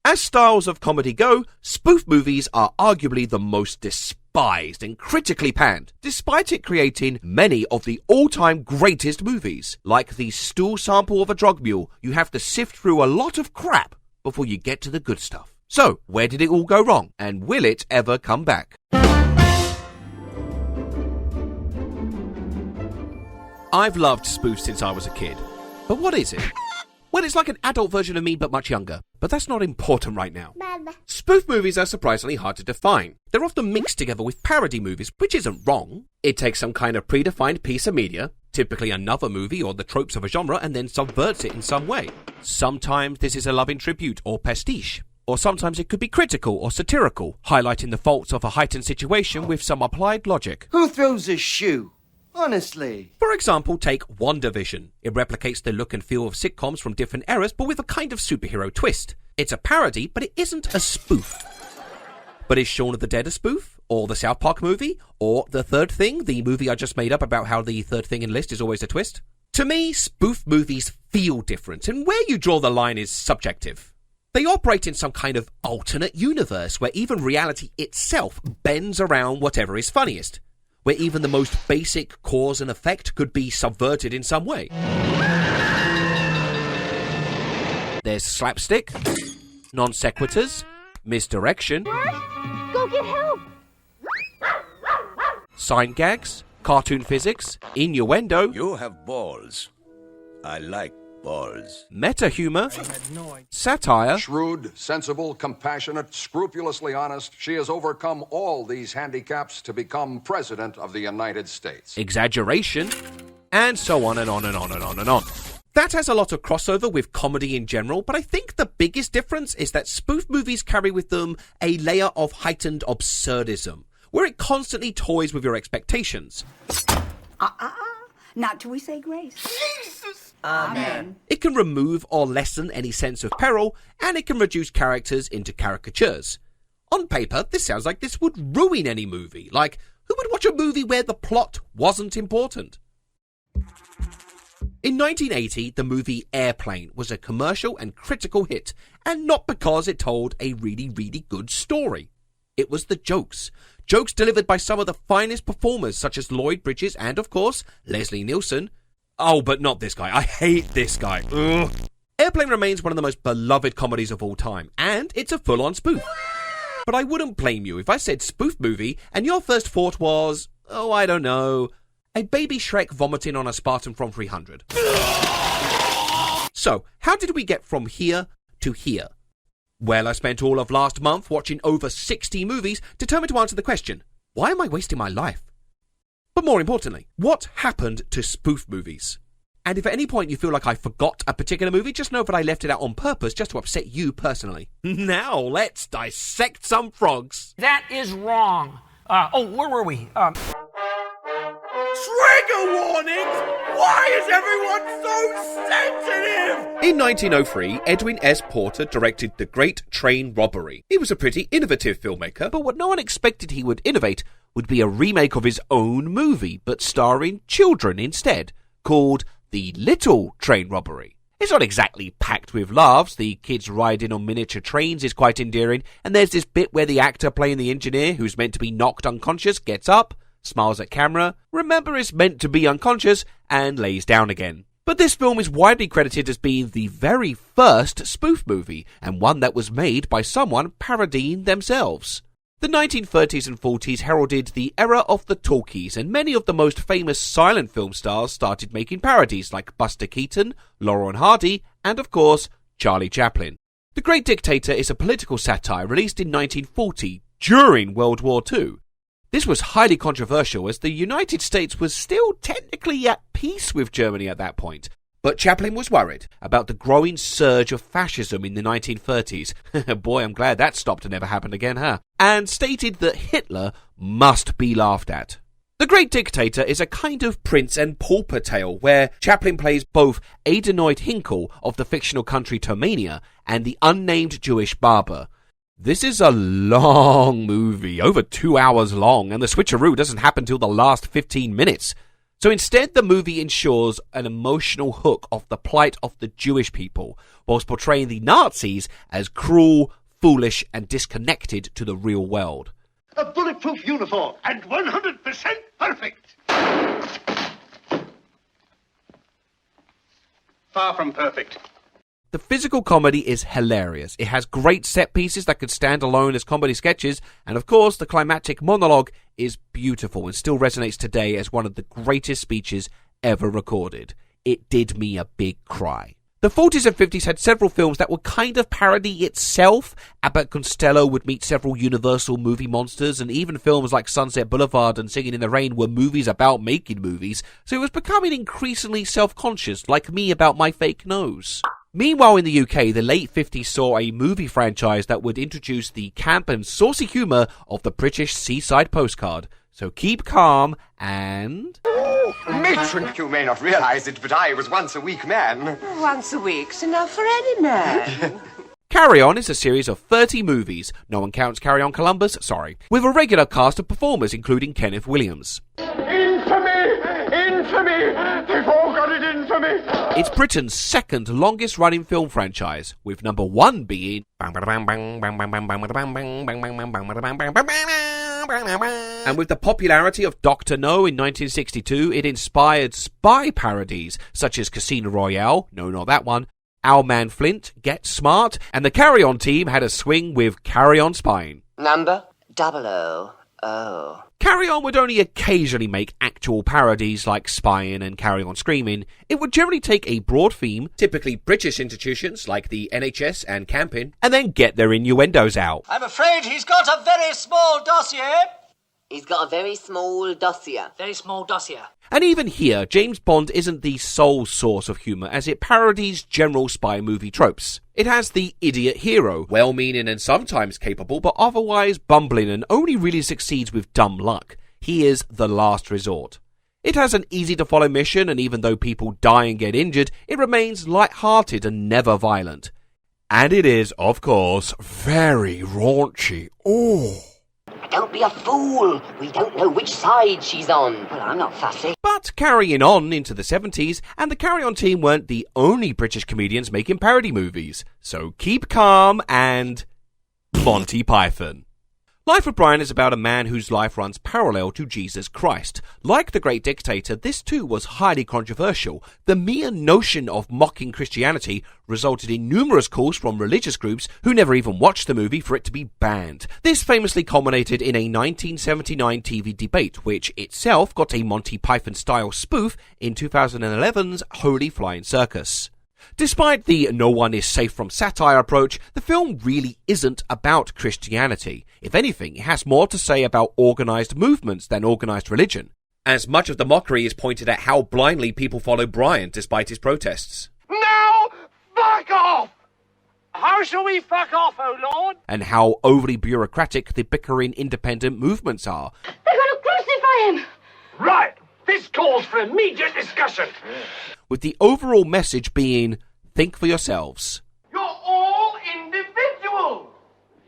As styles of comedy go, spoof movies are arguably the most despised and critically panned, despite it creating many of the all-time greatest movies. Like the stool sample of a drug mule, you have to sift through a lot of crap before you get to the good stuff. So, where did it all go wrong? And will it ever come back? I've loved spoofs since I was a kid. But what is it? Well, it's like an adult version of me, but much younger. But that's not important right now. Spoof movies are surprisingly hard to define. They're often mixed together with parody movies, which isn't wrong. It takes some kind of predefined piece of media, typically another movie or the tropes of a genre, and then subverts it in some way. Sometimes this is a loving tribute or pastiche. Or sometimes it could be critical or satirical, highlighting the faults of a heightened situation with some applied logic. Who throws a shoe? Honestly. For example, take WandaVision. It replicates the look and feel of sitcoms from different eras, but with a kind of superhero twist. It's a parody, but it isn't a spoof. But is Shaun of the Dead a spoof? Or the South Park movie? Or The Third Thing, the movie I just made up about how the third thing in list is always a twist? To me, spoof movies feel different, and where you draw the line is subjective. They operate in some kind of alternate universe where even reality itself bends around whatever is funniest. Where even the most basic cause and effect could be subverted in some way. There's slapstick, non sequiturs, misdirection, Go get help! sign gags, cartoon physics, innuendo, You have balls. I like balls. meta-humor, satire, Shrewd, sensible, compassionate, scrupulously honest, she has overcome all these handicaps to become President of the United States. exaggeration, and so on and on and on and on and on. That has a lot of crossover with comedy in general, but I think the biggest difference is that spoof movies carry with them a layer of heightened absurdism, where it constantly toys with your expectations. Not till we say grace. Jesus! Amen. It can remove or lessen any sense of peril, and it can reduce characters into caricatures. On paper, this sounds like this would ruin any movie. Like, who would watch a movie where the plot wasn't important? In 1980, the movie Airplane was a commercial and critical hit, and not because it told a really, really good story. It was the jokes. Jokes delivered by some of the finest performers, such as Lloyd Bridges and, of course, Leslie Nielsen. Oh, but not this guy. I hate this guy. Ugh. Airplane remains one of the most beloved comedies of all time, and it's a full-on spoof. But I wouldn't blame you if I said spoof movie, and your first thought was, oh, I don't know, a baby Shrek vomiting on a Spartan from 300. So, how did we get from here to here? Well, I spent all of last month watching over 60 movies determined to answer the question, why am I wasting my life? But more importantly, what happened to spoof movies? And if at any point you feel like I forgot a particular movie, just know that I left it out on purpose just to upset you personally. Now, let's dissect some frogs. That is wrong. Where were we? Trigger warnings! Why is everyone so sensitive? In 1903, Edwin S. Porter directed The Great Train Robbery. He was a pretty innovative filmmaker, but what no one expected he would innovate would be a remake of his own movie, but starring children instead, called The Little Train Robbery. It's not exactly packed with laughs. The kids riding on miniature trains is quite endearing, and there's this bit where the actor playing the engineer, who's meant to be knocked unconscious, gets up, smiles at camera, remembers meant to be unconscious, and lays down again. But this film is widely credited as being the very first spoof movie, and one that was made by someone parodying themselves. The 1930s and 40s heralded the era of the talkies, and many of the most famous silent film stars started making parodies like Buster Keaton, Laurel and Hardy, and of course, Charlie Chaplin. The Great Dictator is a political satire released in 1940, during World War II. This was highly controversial as the United States was still technically at peace with Germany at that point. But Chaplin was worried about the growing surge of fascism in the 1930s. Boy, I'm glad that stopped and never happened again, huh? And stated that Hitler must be laughed at. The Great Dictator is a kind of Prince and Pauper tale where Chaplin plays both Adenoid Hinkle of the fictional country Tomania and the unnamed Jewish barber. This is a long movie, over 2 hours long, and the switcheroo doesn't happen till the last 15 minutes. So instead, the movie ensures an emotional hook of the plight of the Jewish people, whilst portraying the Nazis as cruel, foolish, and disconnected to the real world. A bulletproof uniform, and 100% perfect. Far from perfect. The physical comedy is hilarious. It has great set pieces that could stand alone as comedy sketches, and of course, the climactic monologue is beautiful and still resonates today as one of the greatest speeches ever recorded. It did me a big cry. The 40s and 50s had several films that would kind of parody itself. Abbott Costello would meet several Universal movie monsters, and even films like Sunset Boulevard and Singing in the Rain were movies about making movies, so it was becoming increasingly self-conscious, like me about my fake nose. Meanwhile, in the UK, the late 50s saw a movie franchise that would introduce the camp and saucy humour of the British seaside postcard. So keep calm and... Matron, you may not realise it, but I was once a weak man. Once a week's enough for any man. Carry On is a series of 30 movies, no one counts Carry On Columbus, sorry, with a regular cast of performers including Kenneth Williams. Infamy! Infamy! They've all got it in for me! It's Britain's second longest running film franchise, with number 1 being... And with the popularity of Dr. No in 1962, it inspired spy parodies such as Casino Royale, no, not that one, Owlman Flint, Get Smart, and the Carry On team had a swing with Carry On Spying. Number 000. Carry On would only occasionally make actual parodies like Spying and Carry On Screaming. It would generally take a broad theme, typically British institutions like the NHS and camping, and then get their innuendos out. I'm afraid he's got a very small dossier. He's got a very small dossier. Very small dossier. And even here, James Bond isn't the sole source of humour, as it parodies general spy movie tropes. It has the idiot hero, well-meaning and sometimes capable, but otherwise bumbling and only really succeeds with dumb luck. He is the last resort. It has an easy-to-follow mission, and even though people die and get injured, it remains light-hearted and never violent. And it is, of course, very raunchy. Oh! Don't be a fool. We don't know which side she's on. Well, I'm not fussy. But carrying on into the 70s, and the Carry On team weren't the only British comedians making parody movies. So keep calm and... Monty Python. Life of Brian is about a man whose life runs parallel to Jesus Christ. Like The Great Dictator, this too was highly controversial. The mere notion of mocking Christianity resulted in numerous calls from religious groups who never even watched the movie for it to be banned. This famously culminated in a 1979 TV debate, which itself got a Monty Python-style spoof in 2011's Holy Flying Circus. Despite the no one is safe from satire approach, the film really isn't about Christianity. If anything, it has more to say about organised movements than organised religion, as much of the mockery is pointed at how blindly people follow Brian despite his protests. Now, fuck off! How shall we fuck off, oh Lord? And how overly bureaucratic the bickering independent movements are. They're going to crucify him! Right! This calls for immediate discussion. With the overall message being, think for yourselves. You're all individuals!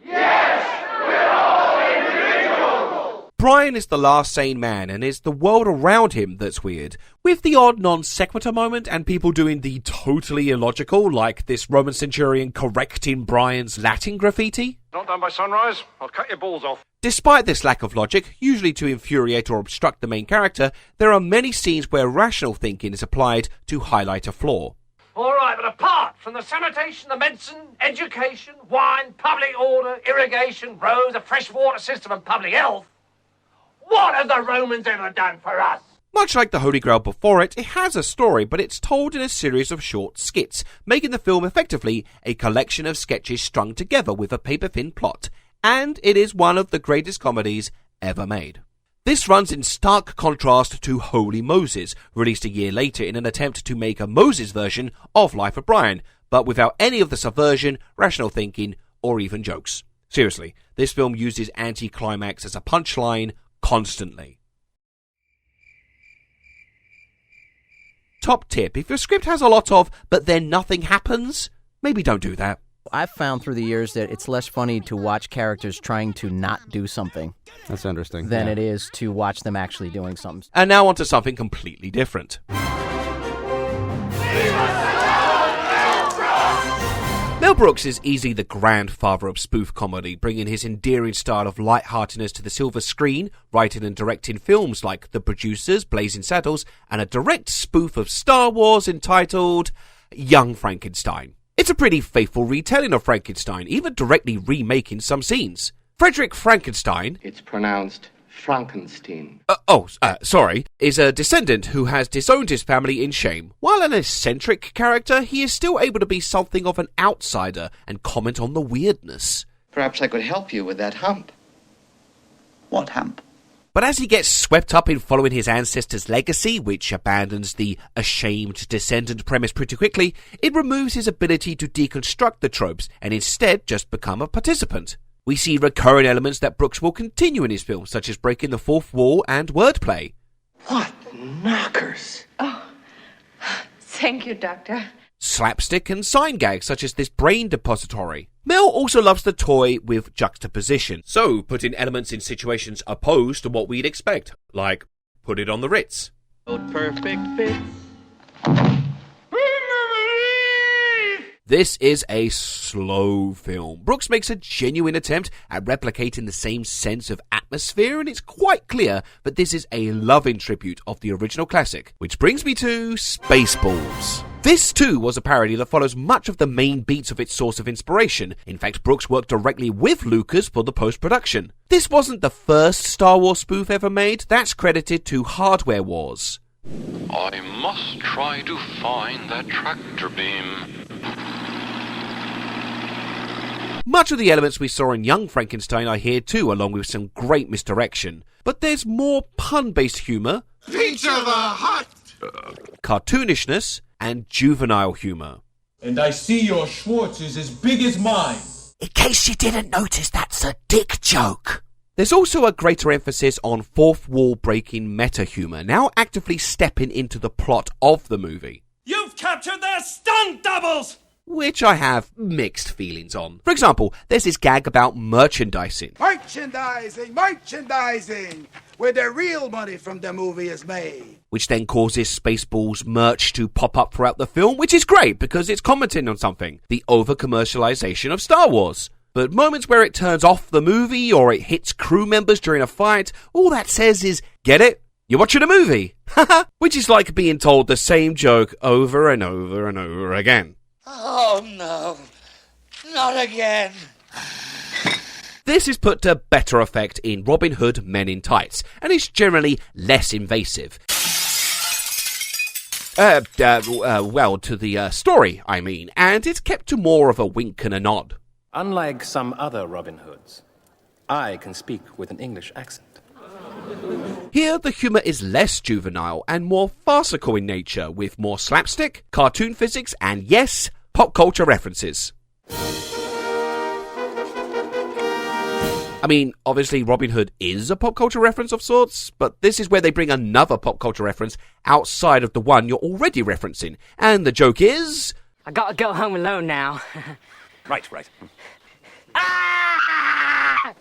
Yes, we're all individuals! Brian is the last sane man, and it's the world around him that's weird. With the odd non sequitur moment and people doing the totally illogical, like this Roman centurion correcting Brian's Latin graffiti. Not done by sunrise, I'll cut your balls off. Despite this lack of logic, usually to infuriate or obstruct the main character, there are many scenes where rational thinking is applied to highlight a flaw. All right, but apart from the sanitation, the medicine, education, wine, public order, irrigation, roads, a fresh water system and public health, what have the Romans ever done for us? Much like the Holy Grail before it, it has a story, but it's told in a series of short skits, making the film effectively a collection of sketches strung together with a paper-thin plot. And it is one of the greatest comedies ever made. This runs in stark contrast to Holy Moses, released a year later in an attempt to make a Moses version of Life of Brian, but without any of the subversion, rational thinking, or even jokes. Seriously, this film uses anti-climax as a punchline constantly. Top tip, if your script has a lot of, but then nothing happens, maybe don't do that. I've found through the years that it's less funny to watch characters trying to not do something. That's interesting. Than it is to watch them actually doing something. And now onto something completely different. Mel Brooks is easily the grandfather of spoof comedy, bringing his endearing style of lightheartedness to the silver screen, writing and directing films like The Producers, Blazing Saddles, and a direct spoof of Star Wars entitled Young Frankenstein. It's a pretty faithful retelling of Frankenstein, even directly remaking some scenes. Frederick Frankenstein... It's pronounced Frankenstein. Is a descendant who has disowned his family in shame. While an eccentric character, he is still able to be something of an outsider and comment on the weirdness. Perhaps I could help you with that hump. What hump? But as he gets swept up in following his ancestors' legacy, which abandons the ashamed descendant premise pretty quickly, it removes his ability to deconstruct the tropes and instead just become a participant. We see recurring elements that Brooks will continue in his films, such as breaking the fourth wall and wordplay. What knockers! Oh, thank you, Doctor. Slapstick and sign gags, such as this brain depository. Mel also loves to toy with juxtaposition, so putting elements in situations opposed to what we'd expect, like put it on the Ritz. Perfect fit. This is a slow film. Brooks makes a genuine attempt at replicating the same sense of atmosphere, and it's quite clear that this is a loving tribute of the original classic. Which brings me to Spaceballs. This too was a parody that follows much of the main beats of its source of inspiration. In fact, Brooks worked directly with Lucas for the post-production. This wasn't the first Star Wars spoof ever made. That's credited to Hardware Wars. I must try to find that tractor beam. Much of the elements we saw in Young Frankenstein are here too, along with some great misdirection. But there's more pun-based humour, Pizza the Hut! cartoonishness, and juvenile humour. And I see your Schwartz is as big as mine. In case you didn't notice, that's a dick joke. There's also a greater emphasis on fourth wall breaking meta humour, now actively stepping into the plot of the movie. You've captured their stunt doubles! Which I have mixed feelings on. For example, there's this gag about merchandising. Merchandising! Where the real money from the movie is made. Which then causes Spaceballs merch to pop up throughout the film, which is great because it's commenting on something. The over-commercialization of Star Wars. But moments where it turns off the movie or it hits crew members during a fight, all that says is, get it? You're watching a movie. Haha. Which is like being told the same joke over and over and over again. Oh no, not again. This is put to better effect in Robin Hood Men in Tights, and is generally less invasive. To the story, I mean, and it's kept to more of a wink and a nod. Unlike some other Robin Hoods, I can speak with an English accent. Here, the humour is less juvenile and more farcical in nature, with more slapstick, cartoon physics, and yes, pop culture references. I mean, obviously Robin Hood is a pop culture reference of sorts, but this is where they bring another pop culture reference outside of the one you're already referencing. And the joke is... I gotta go home alone now. Right.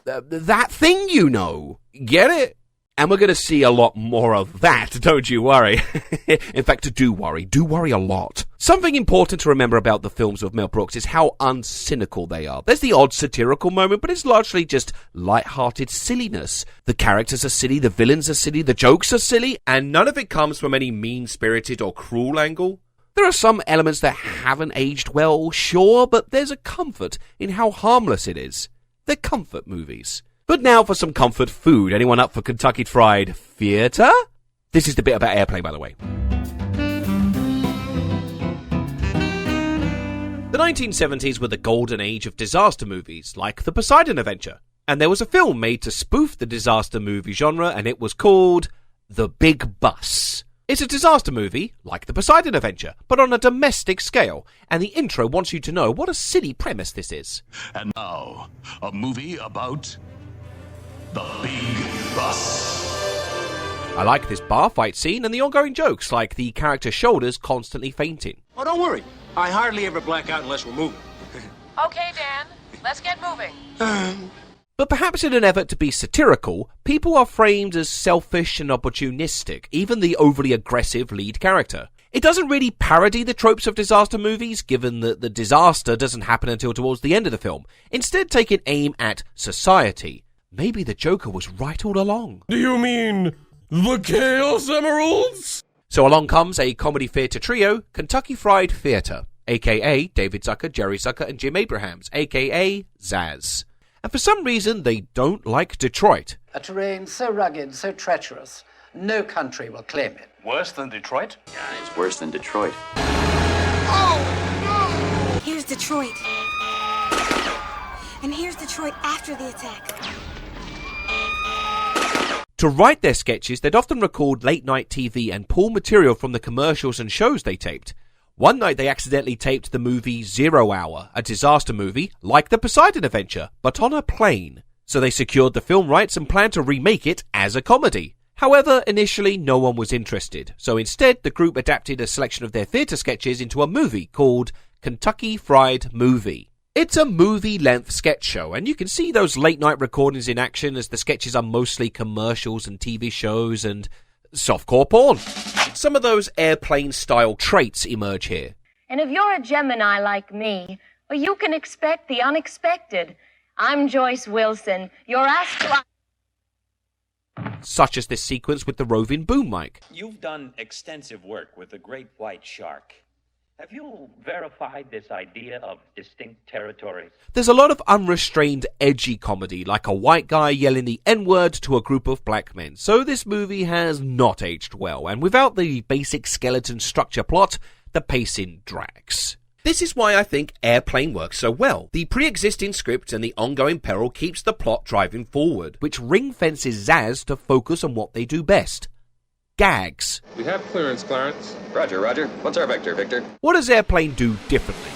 That thing you know. Get it? And we're going to see a lot more of that, don't you worry. In fact, do worry a lot. Something important to remember about the films of Mel Brooks is how uncynical they are. There's the odd satirical moment, but it's largely just light-hearted silliness. The characters are silly, the villains are silly, the jokes are silly, and none of it comes from any mean-spirited or cruel angle. There are some elements that haven't aged well, sure, but there's a comfort in how harmless it is. They're comfort movies. But now for some comfort food. Anyone up for Kentucky Fried Theatre? This is the bit about airplane, by the way. The 1970s were the golden age of disaster movies, like The Poseidon Adventure. And there was a film made to spoof the disaster movie genre, and it was called The Big Bus. It's a disaster movie, like The Poseidon Adventure, but on a domestic scale, and the intro wants you to know what a silly premise this is. And now, a movie about The Big Bus. I like this bar fight scene and the ongoing jokes, like the character's shoulders constantly fainting. Oh, don't worry. I hardly ever black out unless we're moving. Okay, Dan, let's get moving. But perhaps in an effort to be satirical, people are framed as selfish and opportunistic, even the overly aggressive lead character. It doesn't really parody the tropes of disaster movies, given that the disaster doesn't happen until towards the end of the film, instead taking aim at society. Maybe the Joker was right all along. Do you mean the Chaos Emeralds? So along comes a comedy theatre trio, Kentucky Fried Theatre, aka David Zucker, Jerry Zucker, and Jim Abrahams, aka Zaz. And for some reason, they don't like Detroit. A terrain so rugged, so treacherous, no country will claim it. Worse than Detroit? Yeah, it's worse than Detroit. Here's Detroit. And here's Detroit after the attack. To write their sketches, they'd often record late-night TV and pull material from the commercials and shows they taped. One night they accidentally taped the movie 0 Hour, a disaster movie like The Poseidon Adventure, but on a plane. So they secured the film rights and planned to remake it as a comedy. However, initially no one was interested, so instead the group adapted a selection of their theatre sketches into a movie called Kentucky Fried Movie. It's a movie-length sketch show, and you can see those late-night recordings in action as the sketches are mostly commercials and TV shows and softcore porn. Some of those airplane-style traits emerge here. And if you're a Gemini like me, well, you can expect the unexpected. I'm Joyce Wilson, your such as this sequence with the roving boom mic. You've done extensive work with the great white shark. Have you verified this idea of distinct territories? There's a lot of unrestrained, edgy comedy, like a white guy yelling the N-word to a group of black men. So this movie has not aged well, and without the basic skeleton structure plot, the pacing drags. This is why I think Airplane works so well. The pre-existing script and the ongoing peril keeps the plot driving forward, which ring-fences Zaz to focus on what they do best. Gags. We have clearance, Clarence. Roger, Roger. What's our vector, Victor? What does Airplane do differently?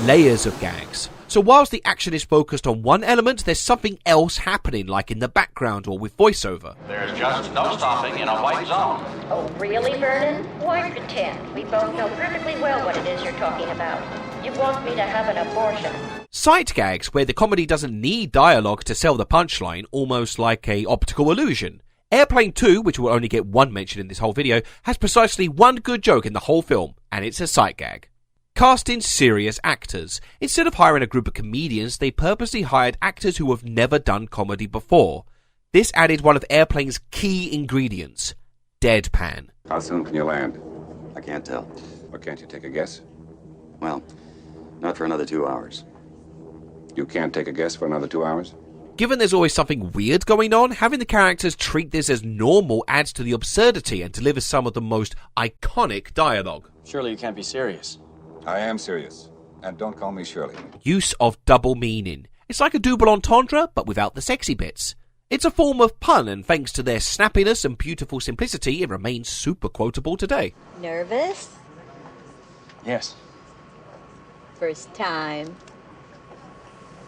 Layers of gags. So whilst the action is focused on one element, there's something else happening, like in the background or with voiceover. There's just no stopping in a white zone. Oh, really, Vernon? Why pretend? We both know perfectly well what it is you're talking about. You want me to have an abortion. Sight gags, where the comedy doesn't need dialogue to sell the punchline, almost like a optical illusion. Airplane 2, which will only get one mention in this whole video, has precisely one good joke in the whole film, and it's a sight gag. Casting serious actors. Instead of hiring a group of comedians, they purposely hired actors who have never done comedy before. This added one of Airplane's key ingredients, deadpan. How soon can you land? I can't tell. Or can't you take a guess? Well, not for another 2 hours. You can't take a guess for another 2 hours? Given there's always something weird going on, having the characters treat this as normal adds to the absurdity and delivers some of the most iconic dialogue. Surely you can't be serious. I am serious. And don't call me Shirley. Use of double meaning. It's like a double entendre, but without the sexy bits. It's a form of pun, and thanks to their snappiness and beautiful simplicity, it remains super quotable today. Nervous? Yes. First time?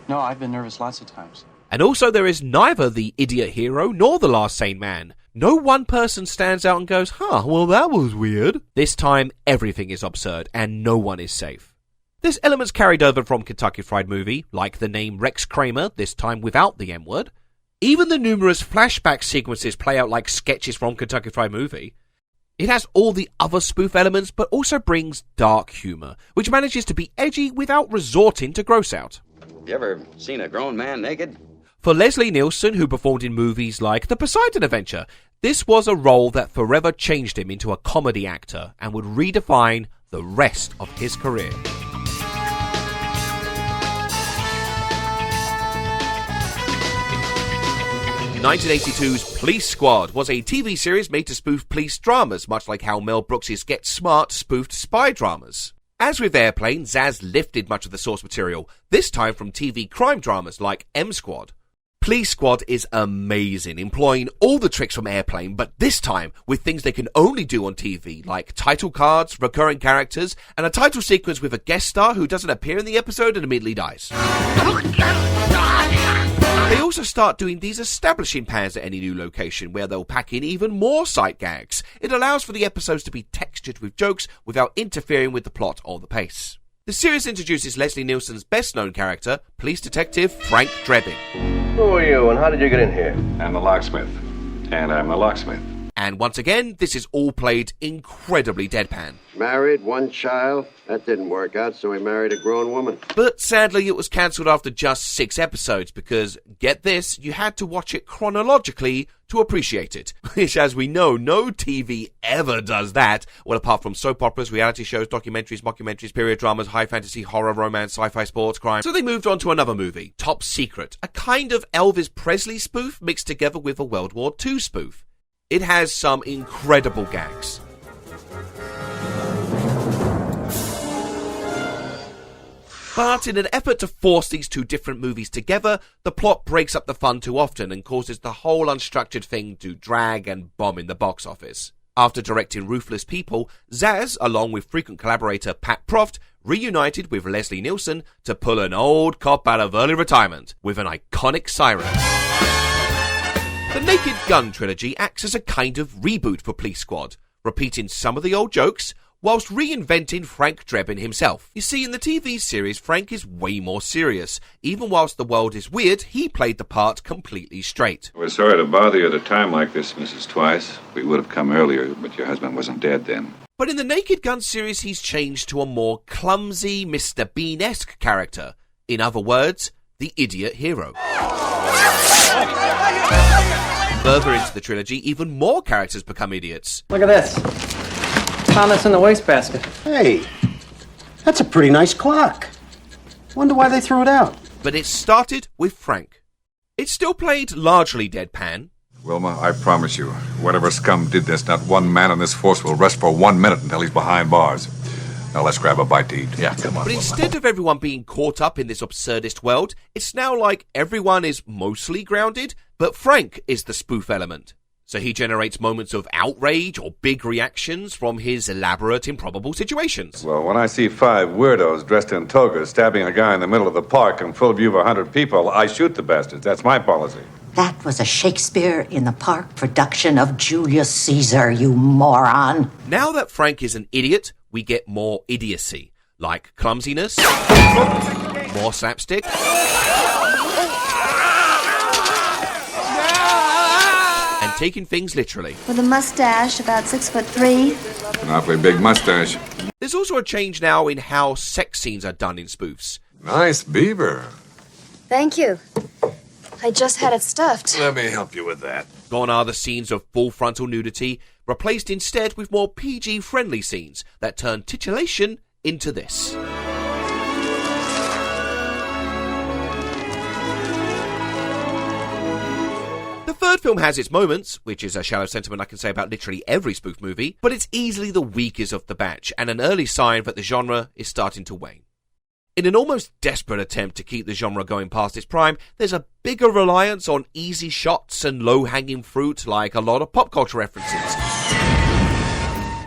No, I've been nervous lots of times. And also there is neither the idiot hero nor the last sane man. No one person stands out and goes, well that was weird. This time everything is absurd and no one is safe. There's elements carried over from Kentucky Fried Movie, like the name Rex Kramer, this time without the M-word. Even the numerous flashback sequences play out like sketches from Kentucky Fried Movie. It has all the other spoof elements, but also brings dark humour, which manages to be edgy without resorting to gross out. You ever seen a grown man naked? For Leslie Nielsen, who performed in movies like The Poseidon Adventure, this was a role that forever changed him into a comedy actor and would redefine the rest of his career. 1982's Police Squad was a TV series made to spoof police dramas, much like how Mel Brooks' Get Smart spoofed spy dramas. As with Airplane, Zaz lifted much of the source material, this time from TV crime dramas like M Squad. Police Squad is amazing, employing all the tricks from Airplane, but this time with things they can only do on TV, like title cards, recurring characters, and a title sequence with a guest star who doesn't appear in the episode and immediately dies. They also start doing these establishing pans at any new location, where they'll pack in even more sight gags. It allows for the episodes to be textured with jokes without interfering with the plot or the pace. The series introduces Leslie Nielsen's best-known character, police detective Frank Drebin. Who are you, and how did you get in here? I'm the locksmith. And I'm the locksmith. And once again, this is all played incredibly deadpan. Married, one child. That didn't work out, so he married a grown woman. But sadly, it was cancelled after just 6 episodes because, get this, you had to watch it chronologically to appreciate it. Which, as we know, no TV ever does that. Well, apart from soap operas, reality shows, documentaries, mockumentaries, period dramas, high fantasy, horror, romance, sci-fi, sports, crime. So they moved on to another movie, Top Secret, a kind of Elvis Presley spoof mixed together with a World War II spoof. It has some incredible gags. But in an effort to force these two different movies together, the plot breaks up the fun too often and causes the whole unstructured thing to drag and bomb in the box office. After directing Ruthless People, Zaz, along with frequent collaborator Pat Proft, reunited with Leslie Nielsen to pull an old cop out of early retirement with an iconic siren. The Naked Gun trilogy acts as a kind of reboot for Police Squad, repeating some of the old jokes, whilst reinventing Frank Drebin himself. You see, in the TV series, Frank is way more serious. Even whilst the world is weird, he played the part completely straight. We're sorry to bother you at a time like this, Mrs. Twice. We would have come earlier, but your husband wasn't dead then. But in the Naked Gun series, he's changed to a more clumsy, Mr. Bean-esque character. In other words, the idiot hero. Further into the trilogy, even more characters become idiots. Look at this. Found this in the wastebasket. Hey, that's a pretty nice clock. Wonder why they threw it out. But it started with Frank. It's still played largely deadpan. Wilma, I promise you, whatever scum did this, not one man on this force will rest for 1 minute until he's behind bars. Now let's grab a bite to eat. Yeah, come on. But instead of everyone being caught up in this absurdist world, it's now like everyone is mostly grounded, but Frank is the spoof element. So he generates moments of outrage or big reactions from his elaborate, improbable situations. Well, when I see 5 weirdos dressed in togas stabbing a guy in the middle of the park in full view of 100 people, I shoot the bastards. That's my policy. That was a Shakespeare in the Park production of Julius Caesar, you moron. Now that Frank is an idiot, we get more idiocy, like clumsiness, more slapstick, and taking things literally. With a mustache, about 6'3". An awfully big mustache. There's also a change now in how sex scenes are done in spoofs. Nice beaver. Thank you. I just had it stuffed. Let me help you with that. Gone are the scenes of full frontal nudity, replaced instead with more PG-friendly scenes that turn titillation into this. The third film has its moments, which is a shallow sentiment I can say about literally every spoof movie, but it's easily the weakest of the batch, and an early sign that the genre is starting to wane. In an almost desperate attempt to keep the genre going past its prime, there's a bigger reliance on easy shots and low-hanging fruit like a lot of pop culture references.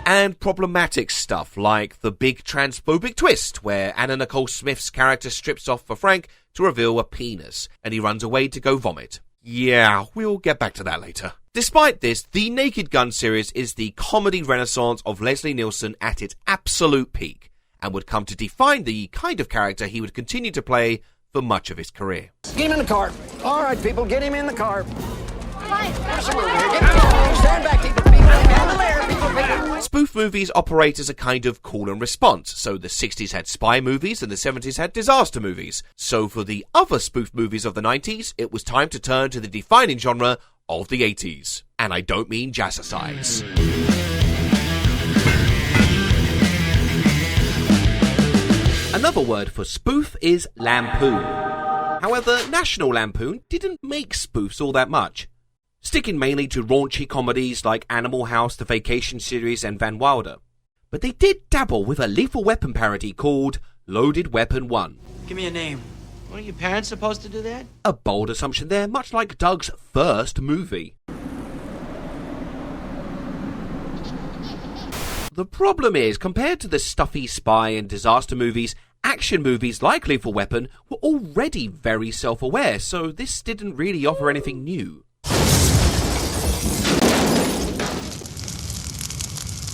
And problematic stuff like the big transphobic twist where Anna Nicole Smith's character strips off for Frank to reveal a penis and he runs away to go vomit. Yeah, we'll get back to that later. Despite this, the Naked Gun series is the comedy renaissance of Leslie Nielsen at its absolute peak, and would come to define the kind of character he would continue to play for much of his career. Get him in the car. All right, people, get him in the car. Stand back, people. Spoof movies operate as a kind of call and response, so the 60s had spy movies and the 70s had disaster movies. So for the other spoof movies of the 90s, it was time to turn to the defining genre of the 80s. And I don't mean jazzercise. Another word for spoof is lampoon. However, National Lampoon didn't make spoofs all that much, sticking mainly to raunchy comedies like Animal House, The Vacation Series, and Van Wilder. But they did dabble with a Lethal Weapon parody called Loaded Weapon 1. Give me a name. Weren't your parents supposed to do that? A bold assumption there, much like Doug's first movie. The problem is, compared to the stuffy spy and disaster movies, action movies like Lethal Weapon were already very self-aware, so this didn't really offer anything new.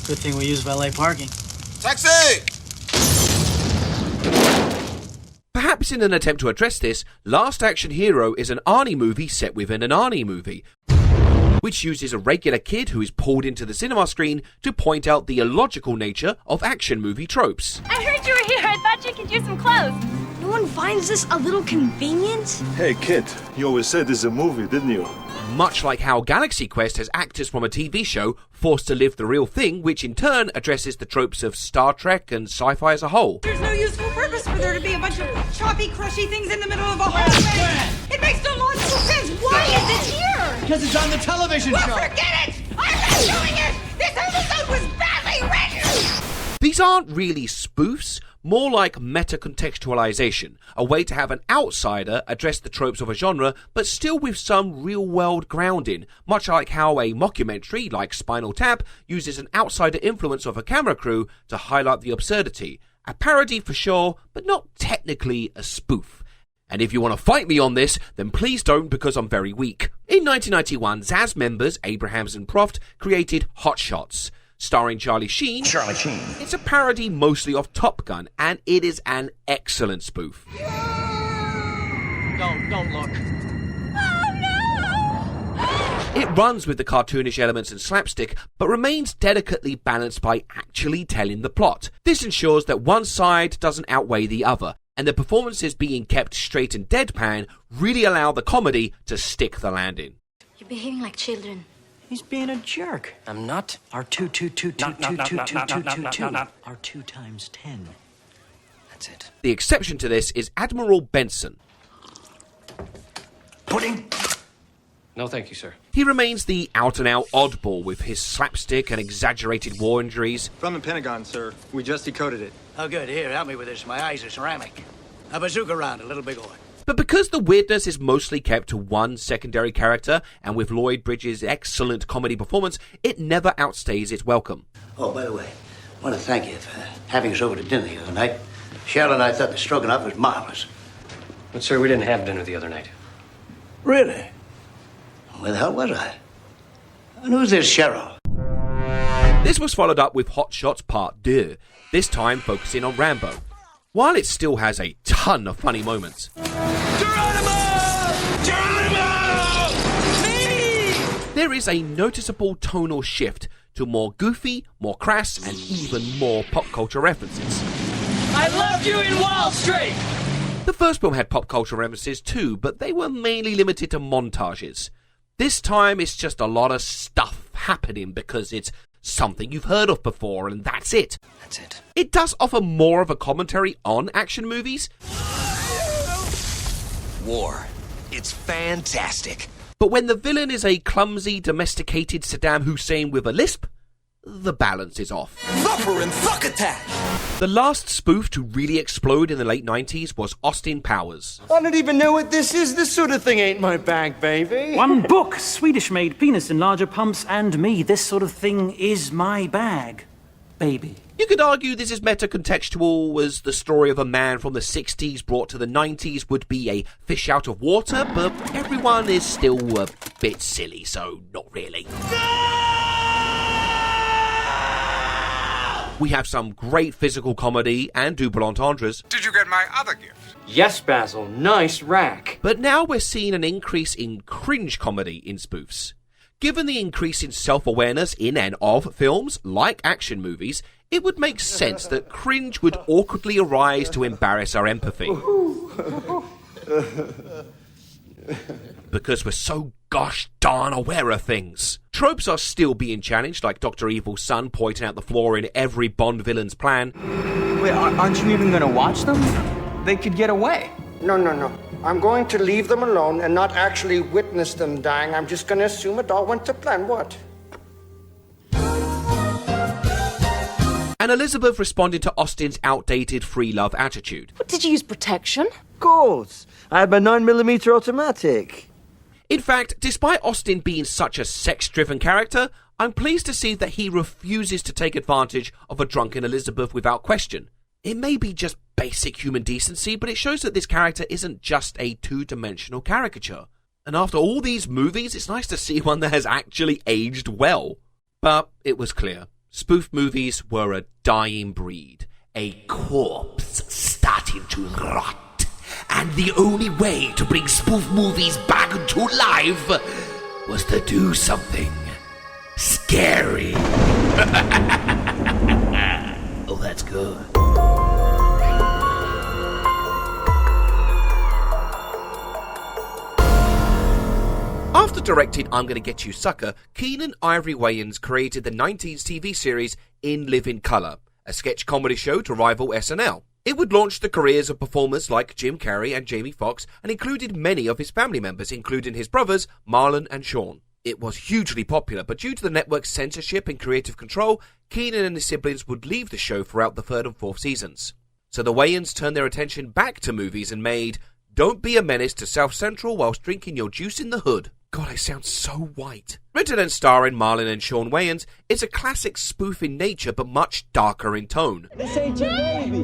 Good thing we use valet parking. Taxi! Perhaps in an attempt to address this, Last Action Hero is an Arnie movie set within an Arnie movie, which uses a regular kid who is pulled into the cinema screen to point out the illogical nature of action movie tropes. I heard you were here. I thought you could use some clothes. No one finds this a little convenient? Hey, kid, you always said this is a movie, didn't you? Much like how Galaxy Quest has actors from a TV show forced to live the real thing, which in turn addresses the tropes of Star Trek and sci-fi as a whole. There's no useful purpose for there to be a bunch of choppy, crushy things in the middle of a hallway. It makes no logical sense. Why is it here? Because it's on the television show. Forget it! I'm not doing it! This episode was badly written! These aren't really spoofs, more like meta-contextualization, a way to have an outsider address the tropes of a genre, but still with some real-world grounding, much like how a mockumentary like Spinal Tap uses an outsider influence of a camera crew to highlight the absurdity. A parody for sure, but not technically a spoof. And if you want to fight me on this, then please don't, because I'm very weak. In 1991, Zaz members Abrahams and Proft created Hot Shots, starring Charlie Sheen. It's a parody mostly of Top Gun, and it is an excellent spoof. Don't look. It runs with the cartoonish elements and slapstick, but remains delicately balanced by actually telling the plot. This ensures that one side doesn't outweigh the other, and the performances being kept straight and deadpan really allow the comedy to stick the landing. You're behaving like children. He's being a jerk. I'm not. Our 2 times 10. That's it. The exception to this is Admiral Benson. Pudding? No, thank you, sir. He remains the out-and-out oddball with his slapstick and exaggerated war injuries. From the Pentagon, sir. We just decoded it. Oh, good. Here, help me with this. My eyes are ceramic. A bazooka round, a little big one. But because the weirdness is mostly kept to one secondary character, and with Lloyd Bridges' excellent comedy performance, it never outstays its welcome. Oh, by the way, I want to thank you for having us over to dinner the other night. Cheryl and I thought the stroganoff was marvelous. But, sir, we didn't have dinner the other night. Really? Where the hell was I? And who's this Cheryl? This was followed up with Hot Shots Part 2, this time focusing on Rambo. While it still has a ton of funny moments, there is a noticeable tonal shift to more goofy, more crass, and even more pop culture references. I loved you in Wall Street! The first film had pop culture references too, but they were mainly limited to montages. This time it's just a lot of stuff happening because it's something you've heard of before, and that's it. That's it. It does offer more of a commentary on action movies. War. It's fantastic. But when the villain is a clumsy, domesticated Saddam Hussein with a lisp, the balance is off. Thumper and Thuck Attack! The last spoof to really explode in the late 90s was Austin Powers. I don't even know what this is. This sort of thing ain't my bag, baby. One book, Swedish-made penis enlarger pumps and me. This sort of thing is my bag, baby. You could argue this is meta-contextual, as the story of a man from the 60s brought to the 90s would be a fish out of water, but everyone is still a bit silly, so not really. We have some great physical comedy and double entendres. Did you get my other gift? Yes, Basil. Nice rack. But now we're seeing an increase in cringe comedy in spoofs. Given the increase in self-awareness in and of films, like action movies, it would make sense that cringe would awkwardly arise to embarrass our empathy. Because we're so gosh darn aware of things. Tropes are still being challenged, like Dr. Evil's son pointing out the flaw in every Bond villain's plan. Wait, aren't you even going to watch them? They could get away. No. I'm going to leave them alone and not actually witness them dying. I'm just going to assume it all went to plan. What? And Elizabeth responded to Austin's outdated free love attitude. What, did you use protection? Of course. I had my 9mm automatic. In fact, despite Austin being such a sex-driven character, I'm pleased to see that he refuses to take advantage of a drunken Elizabeth without question. It may be just basic human decency, but it shows that this character isn't just a two-dimensional caricature. And after all these movies, it's nice to see one that has actually aged well. But it was clear. Spoof movies were a dying breed. A corpse started starting to rot. And the only way to bring spoof movies back to life was to do something scary. Oh, that's good. After directing I'm Gonna Get You Sucker, Keenan Ivory Wayans created the 90s TV series In Living Color, a sketch comedy show to rival SNL. It would launch the careers of performers like Jim Carrey and Jamie Foxx and included many of his family members, including his brothers Marlon and Sean. It was hugely popular, but due to the network's censorship and creative control, Keenan and his siblings would leave the show throughout the 3rd and 4th seasons. So the Wayans turned their attention back to movies and made Don't Be a Menace to South Central whilst drinking your juice in the hood. God, I sound so white. Written and starring Marlon and Sean Wayans, it's a classic spoof in nature but much darker in tone. This ain't your baby.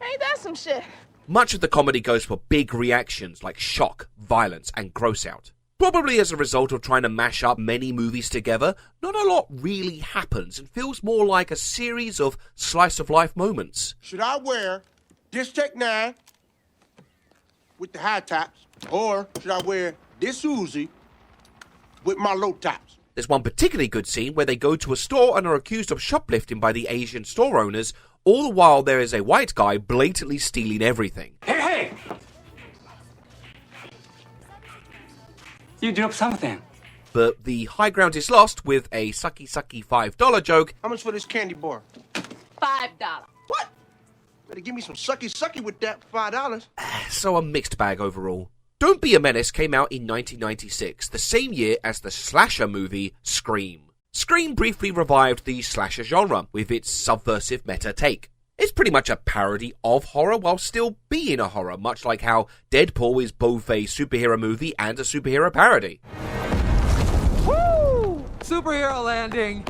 Ain't that some shit? Much of the comedy goes for big reactions like shock, violence, and gross out. Probably as a result of trying to mash up many movies together, not a lot really happens and feels more like a series of slice-of-life moments. Should I wear this Tech 9 with the high tops, or should I wear this Uzi with my low tops? There's one particularly good scene where they go to a store and are accused of shoplifting by the Asian store owners, all the while there is a white guy blatantly stealing everything. Hey! You do something. But the high ground is lost with a sucky $5 joke. How much for this candy bar? $5. What? Better give me some sucky with that $5. So a mixed bag overall. Don't Be a Menace came out in 1996, the same year as the slasher movie Scream. Scream briefly revived the slasher genre with its subversive meta take. It's pretty much a parody of horror while still being a horror, much like how Deadpool is both a superhero movie and a superhero parody. Woo! Superhero landing!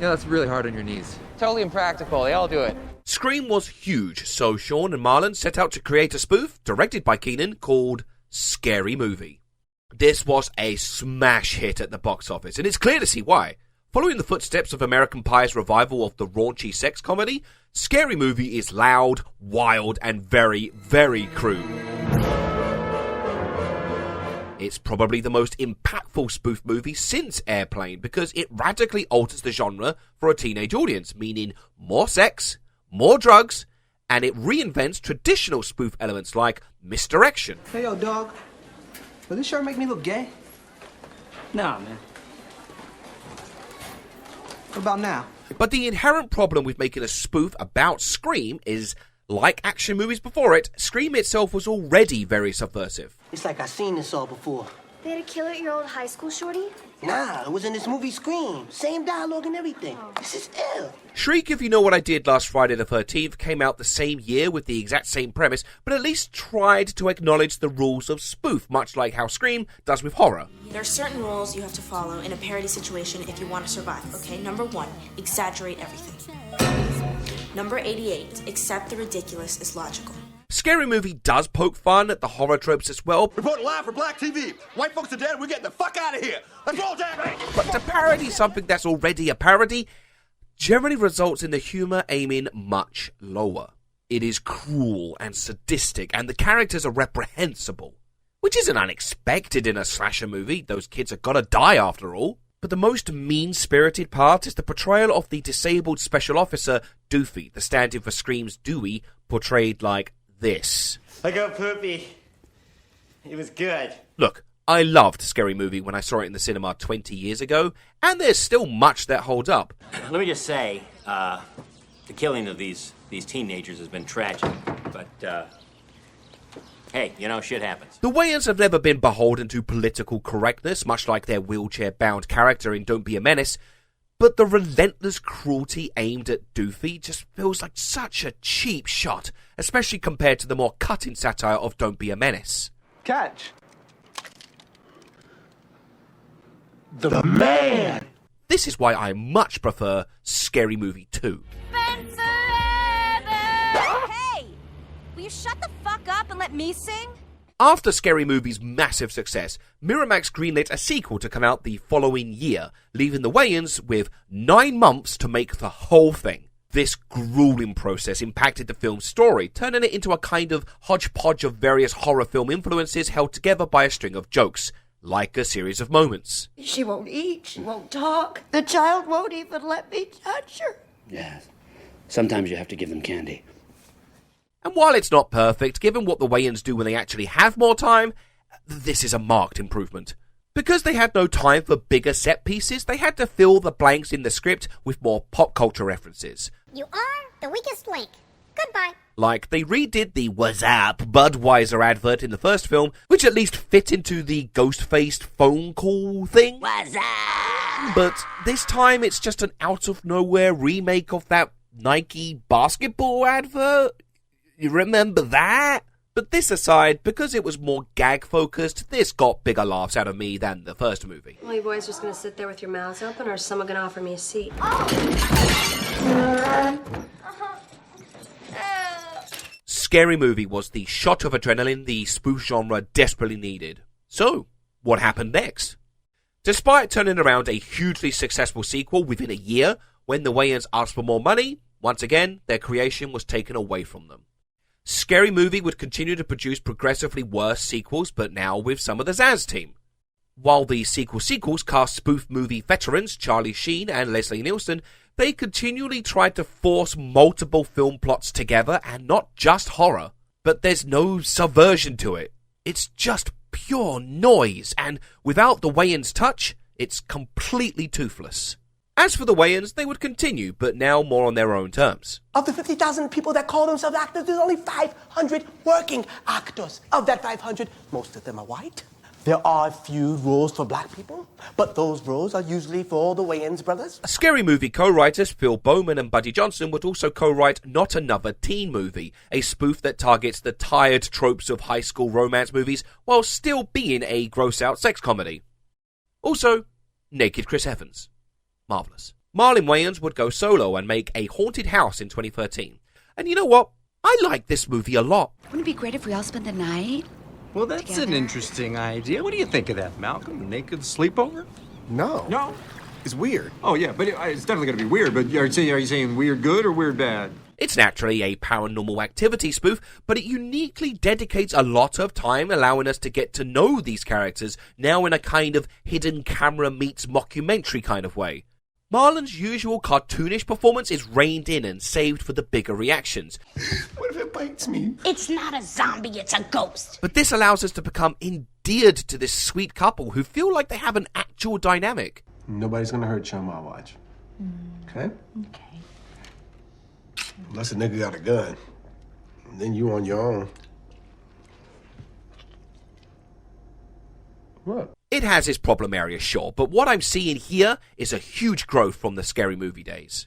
Yeah, that's really hard on your knees. Totally impractical, they all do it. Scream was huge, so Sean and Marlon set out to create a spoof, directed by Keenan, called Scary Movie. This was a smash hit at the box office, and it's clear to see why. Following the footsteps of American Pie's revival of the raunchy sex comedy, Scary Movie is loud, wild, and very, very crude. It's probably the most impactful spoof movie since Airplane because it radically alters the genre for a teenage audience, meaning more sex, more drugs, and it reinvents traditional spoof elements like misdirection. Hey, yo, dog. Will this shirt make me look gay? Nah, man. What about now? But the inherent problem with making a spoof about Scream is, like action movies before it, Scream itself was already very subversive. It's like I've seen this all before. They had a killer at your old high school, Shorty? Nah, it was in this movie Scream. Same dialogue and everything. This is ill. Shriek If You Know What I Did last Friday the 13th came out the same year with the exact same premise, but at least tried to acknowledge the rules of spoof, much like how Scream does with horror. There are certain rules you have to follow in a parody situation if you want to survive, okay? Number 1, exaggerate everything. Number 88, accept the ridiculous is logical. Scary Movie does poke fun at the horror tropes as well. Report live for Black TV. White folks are dead. We're getting the fuck out of here. Let's roll down. But to parody something that's already a parody generally results in the humor aiming much lower. It is cruel and sadistic, and the characters are reprehensible. Which isn't unexpected in a slasher movie. Those kids are gonna die after all. But the most mean-spirited part is the portrayal of the disabled special officer, Doofy, the stand-in for Scream's Dewey, portrayed like this. I got poopy. It was good. Look, I loved Scary Movie when I saw it in the cinema 20 years ago, and there's still much that holds up. Let me just say, the killing of these teenagers has been tragic, but, hey, you know, shit happens. The Wayans have never been beholden to political correctness, much like their wheelchair-bound character in Don't Be a Menace, but the relentless cruelty aimed at Doofy just feels like such a cheap shot, especially compared to the more cutting satire of Don't Be a Menace. Catch. The man! This is why I much prefer Scary Movie 2. Hey! Will you shut the fuck up and let me sing? After Scary Movie's massive success, Miramax greenlit a sequel to come out the following year, leaving the Wayans with 9 months to make the whole thing. This grueling process impacted the film's story, turning it into a kind of hodgepodge of various horror film influences held together by a string of jokes, like a series of moments. She won't eat, she won't talk. The child won't even let me touch her. Yes. Sometimes you have to give them candy. And while it's not perfect, given what the Wayans do when they actually have more time, this is a marked improvement. Because they had no time for bigger set pieces, they had to fill the blanks in the script with more pop culture references. You are the weakest link. Goodbye. Like, they redid the "What's Up" Budweiser advert in the first film, which at least fit into the ghost-faced phone call thing. What's up? But this time it's just an out-of-nowhere remake of that Nike basketball advert. You remember that? But this aside, because it was more gag-focused, this got bigger laughs out of me than the first movie. Well, you boys just gonna sit there with your mouths open, or is someone gonna offer me a seat? Scary Movie was the shot of adrenaline the spoof genre desperately needed. So, what happened next? Despite turning around a hugely successful sequel within a year, when the Wayans asked for more money, once again, their creation was taken away from them. Scary Movie would continue to produce progressively worse sequels, but now with some of the Zaz team. While the sequels cast spoof movie veterans Charlie Sheen and Leslie Nielsen, they continually tried to force multiple film plots together and not just horror. But there's no subversion to it. It's just pure noise, and without the Wayans' touch, it's completely toothless. As for the Wayans, they would continue, but now more on their own terms. Of the 50,000 people that call themselves actors, there's only 500 working actors. Of that 500, most of them are white. There are a few roles for black people, but those roles are usually for the Wayans brothers. Scary Movie co-writers Phil Bowman and Buddy Johnson would also co-write Not Another Teen Movie, a spoof that targets the tired tropes of high school romance movies while still being a gross-out sex comedy. Also, Naked Chris Evans. Marvellous. Marlon Wayans would go solo and make A Haunted House in 2013. And you know what? I like this movie a lot. Wouldn't it be great if we all spent the night? Well, that's together? an interesting idea. What do you think of that, Malcolm? A naked sleepover? No. No? It's weird. Oh, yeah, but it's definitely going to be weird. But are you saying weird good or weird bad? It's naturally a Paranormal Activity spoof, but it uniquely dedicates a lot of time allowing us to get to know these characters, now in a kind of hidden camera meets mockumentary kind of way. Marlon's usual cartoonish performance is reined in and saved for the bigger reactions. What if it bites me? It's not a zombie, it's a ghost. But this allows us to become endeared to this sweet couple who feel like they have an actual dynamic. Nobody's gonna hurt you on my watch. Okay? Okay. Unless a nigga got a gun. And then you on your own. What? It has its problem areas, sure, but what I'm seeing here is a huge growth from the Scary Movie days.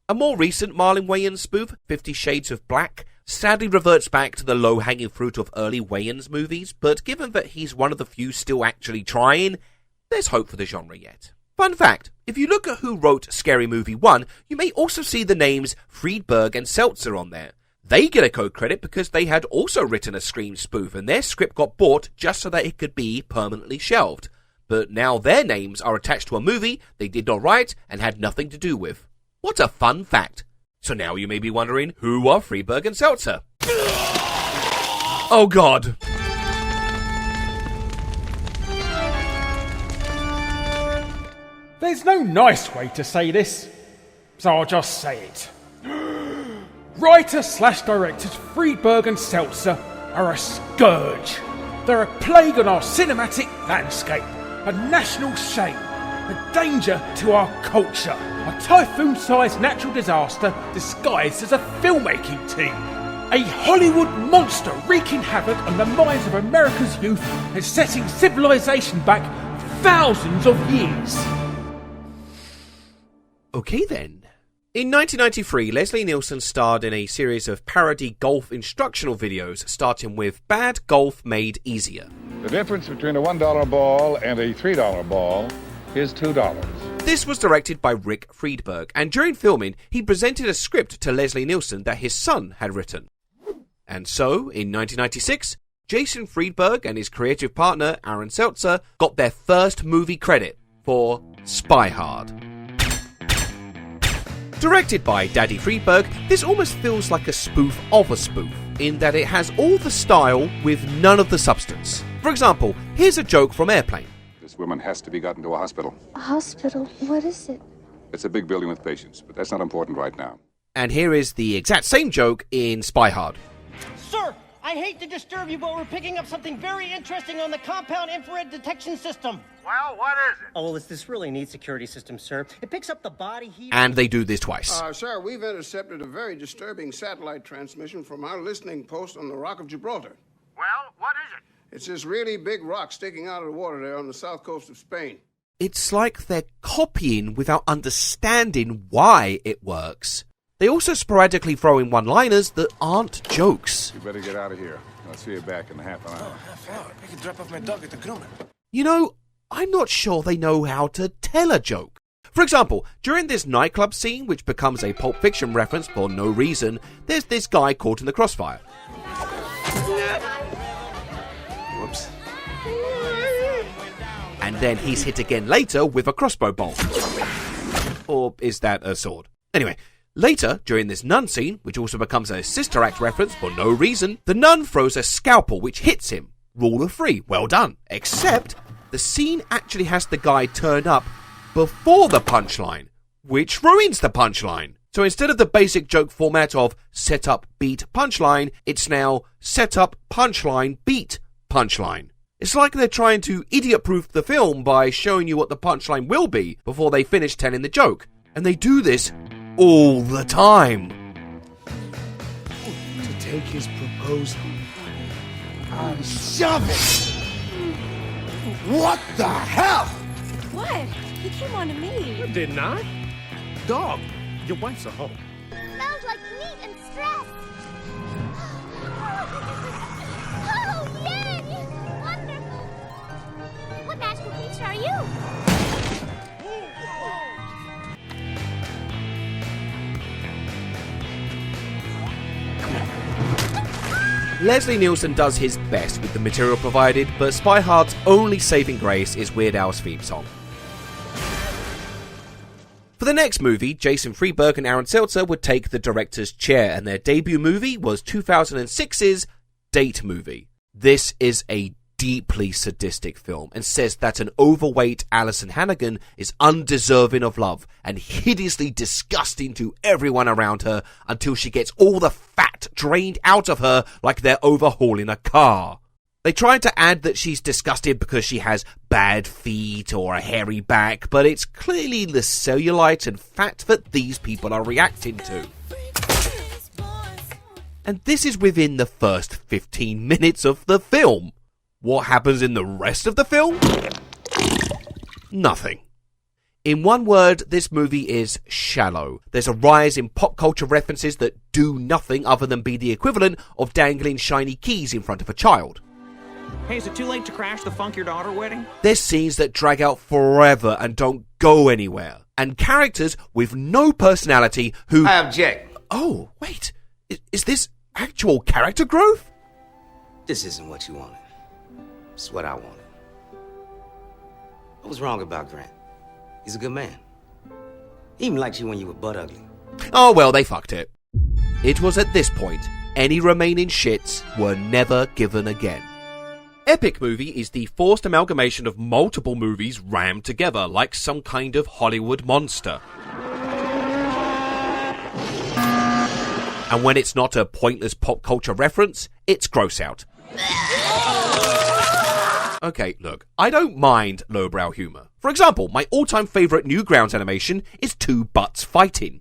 A more recent Marlon Wayans spoof, 50 Shades of Black, sadly reverts back to the low-hanging fruit of early Wayans movies, but given that he's one of the few still actually trying, there's hope for the genre yet. Fun fact, if you look at who wrote Scary Movie 1, you may also see the names Friedberg and Seltzer on there. They get a co-credit because they had also written a Scream spoof and their script got bought just so that it could be permanently shelved. But now their names are attached to a movie they did not write and had nothing to do with. What a fun fact. So now you may be wondering, who are Friedberg and Seltzer? Oh god. There's no nice way to say this, so I'll just say it. Writer/directors Friedberg and Seltzer are a scourge. They're a plague on our cinematic landscape, a national shame, a danger to our culture, a typhoon-sized natural disaster disguised as a filmmaking team, a Hollywood monster wreaking havoc on the minds of America's youth and setting civilization back thousands of years. Okay then. In 1993, Leslie Nielsen starred in a series of parody golf instructional videos, starting with Bad Golf Made Easier. The difference between a $1 ball and a $3 ball is $2. This was directed by Rick Friedberg, and during filming, he presented a script to Leslie Nielsen that his son had written. And so, in 1996, Jason Friedberg and his creative partner, Aaron Seltzer, got their first movie credit for Spy Hard. Directed by Daddy Friedberg, this almost feels like a spoof of a spoof, in that it has all the style with none of the substance. For example, here's a joke from Airplane. This woman has to be gotten to a hospital. A hospital? What is it? It's a big building with patients, but that's not important right now. And here is the exact same joke in Spy Hard. Sir, I hate to disturb you, but we're picking up something very interesting on the compound infrared detection system. Well, what is it? Oh, well, it's this really neat security system, sir. It picks up the body heat. And they do this twice. Sir, we've intercepted a very disturbing satellite transmission from our listening post on the Rock of Gibraltar. Well, what is it? It's this really big rock sticking out of the water there on the south coast of Spain. It's like they're copying without understanding why it works. They also sporadically throw in one-liners that aren't jokes. You better get out of here. I'll see you back in half an hour. Oh, half an hour? I can drop off my dog at the groomer. You know, I'm not sure they know how to tell a joke. For example, during this nightclub scene, which becomes a Pulp Fiction reference for no reason, there's this guy caught in the crossfire. Whoops. And then he's hit again later with a crossbow bolt. Or is that a sword? Anyway, later, during this nun scene, which also becomes a Sister Act reference for no reason, the nun throws a scalpel which hits him. Rule of 3, well done. Except, the scene actually has the guy turn up before the punchline, which ruins the punchline. So instead of the basic joke format of set up, beat, punchline, it's now set up, punchline, beat, punchline. It's like they're trying to idiot-proof the film by showing you what the punchline will be before they finish telling the joke. And they do this all the time. To take his proposal and shove it. What the hell? What? He came on to me. You did not. Dog, your wife's at home. Smells like meat and stress. Oh, yay! Wonderful. What magical creature are you? Leslie Nielsen does his best with the material provided, but Spy Hard's only saving grace is Weird Al's theme song. For the next movie, Jason Friedberg and Aaron Seltzer would take the director's chair, and their debut movie was 2006's Date Movie. This is a deeply sadistic film and says that an overweight Alison Hannigan is undeserving of love and hideously disgusting to everyone around her until she gets all the fat drained out of her like they're overhauling a car. They try to add that she's disgusted because she has bad feet or a hairy back, but it's clearly the cellulite and fat that these people are reacting to. And this is within the first 15 minutes of the film. What happens in the rest of the film? Nothing. In one word, this movie is shallow. There's a rise in pop culture references that do nothing other than be the equivalent of dangling shiny keys in front of a child. Hey, is it too late to crash the Funk Your Daughter wedding? There's scenes that drag out forever and don't go anywhere. And characters with no personality who... I object. Oh, wait. Is this actual character growth? This isn't what you wanted. It's what I wanted. I was wrong about Grant. He's a good man. He even liked you when you were butt ugly. Oh, well, they fucked it. It was at this point, any remaining shits were never given again. Epic Movie is the forced amalgamation of multiple movies rammed together like some kind of Hollywood monster. And when it's not a pointless pop culture reference, it's gross out. Okay, look, I don't mind lowbrow humour. For example, my all-time favourite Newgrounds animation is two butts fighting.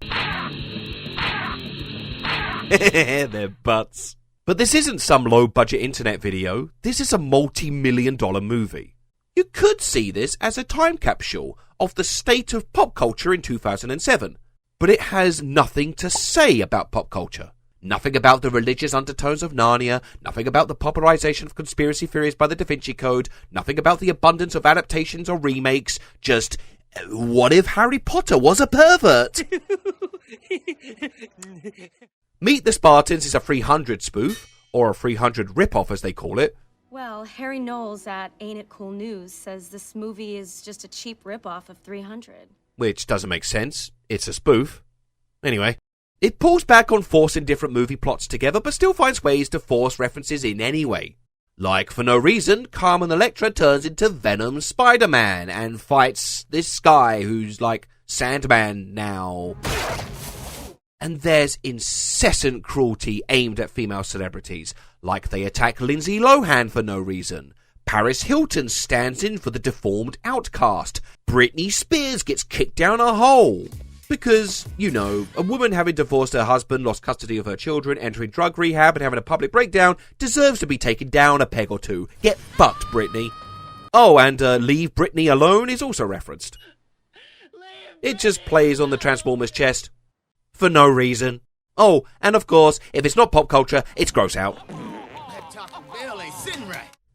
They're butts. But this isn't some low-budget internet video. This is a multi-million-dollar movie. You could see this as a time capsule of the state of pop culture in 2007. But it has nothing to say about pop culture. Nothing about the religious undertones of Narnia, nothing about the popularization of conspiracy theories by the Da Vinci Code, nothing about the abundance of adaptations or remakes, just, what if Harry Potter was a pervert? Meet the Spartans is a 300 spoof, or a 300 ripoff as they call it. Well, Harry Knowles at Ain't It Cool News says this movie is just a cheap ripoff of 300. Which doesn't make sense. It's a spoof. Anyway, it pulls back on forcing different movie plots together, but still finds ways to force references in anyway. Like, for no reason, Carmen Electra turns into Venom Spider-Man and fights this guy who's like Sandman now. And there's incessant cruelty aimed at female celebrities, like they attack Lindsay Lohan for no reason. Paris Hilton stands in for the deformed outcast. Britney Spears gets kicked down a hole. Because, you know, a woman having divorced her husband, lost custody of her children, entering drug rehab and having a public breakdown deserves to be taken down a peg or two. Get fucked, Britney. Oh, and Leave Britney Alone is also referenced. It just plays on the Transformers chest. For no reason. Oh, and of course, if it's not pop culture, it's gross out.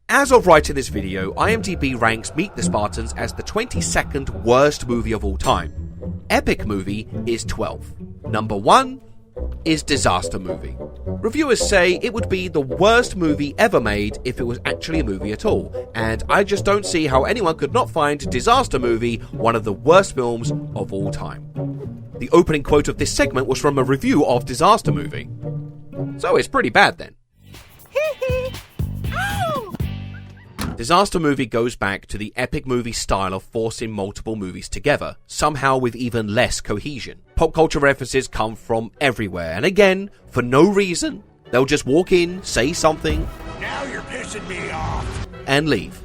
As of writing this video, IMDb ranks Meet the Spartans as the 22nd worst movie of all time. Epic Movie is 12. Number 1 is Disaster Movie. Reviewers say it would be the worst movie ever made if it was actually a movie at all, and I just don't see how anyone could not find Disaster Movie one of the worst films of all time. The opening quote of this segment was from a review of Disaster Movie. So it's pretty bad then. Disaster Movie goes back to the epic movie style of forcing multiple movies together, somehow with even less cohesion. Pop culture references come from everywhere, and again, for no reason. They'll just walk in, say something, Now you're pissing me off. and leave.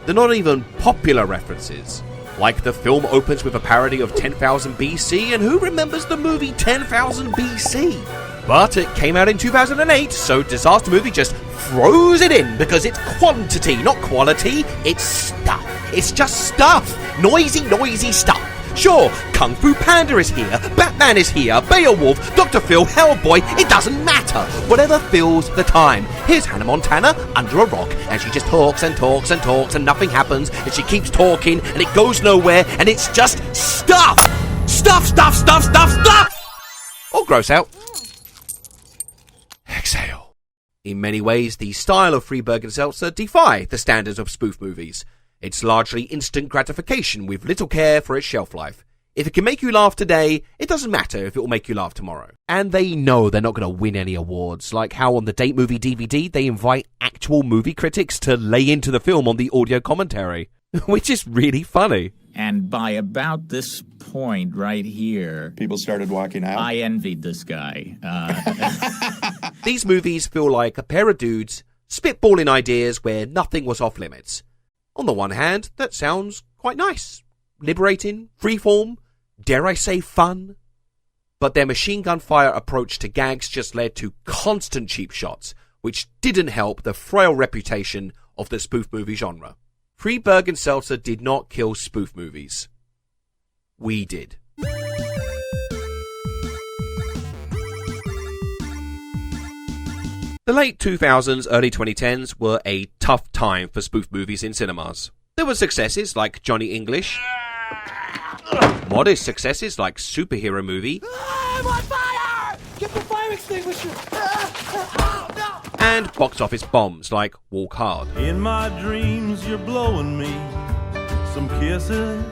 They're not even popular references. Like the film opens with a parody of 10,000 BC, and who remembers the movie 10,000 BC? But it came out in 2008, so Disaster Movie just throws it in because it's quantity, not quality. It's stuff. It's just stuff. Noisy stuff. Sure, Kung Fu Panda is here, Batman is here, Beowulf, Dr. Phil, Hellboy, it doesn't matter. Whatever fills the time. Here's Hannah Montana under a rock, and she just talks and talks and talks and nothing happens, and she keeps talking, and it goes nowhere, and it's just stuff! Stuff! Or gross out. Exhale. In many ways, the style of FRIEDBERG and SELTZER defy the standards of spoof movies. It's largely instant gratification with little care for its shelf life. If it can make you laugh today, it doesn't matter if it will make you laugh tomorrow. And they know they're not going to win any awards, like how on the Date Movie DVD they invite actual movie critics to lay into the film on the audio commentary, which is really funny. And by about this point right here, people started walking out. I envied this guy. These movies feel like a pair of dudes spitballing ideas where nothing was off limits. On the one hand, that sounds quite nice. Liberating, freeform, dare I say fun? But their machine gun fire approach to gags just led to constant cheap shots, which didn't help the frail reputation of the spoof movie genre. FRIEDBERG and SELTZER did not kill spoof movies. We did. The late 2000s, early 2010s were a tough time for spoof movies in cinemas. There were successes like Johnny English, modest successes like Superhero Movie, I'm on fire! Get the fire extinguisher! and box office bombs like Walk Hard. In my dreams, you're blowing me some kisses.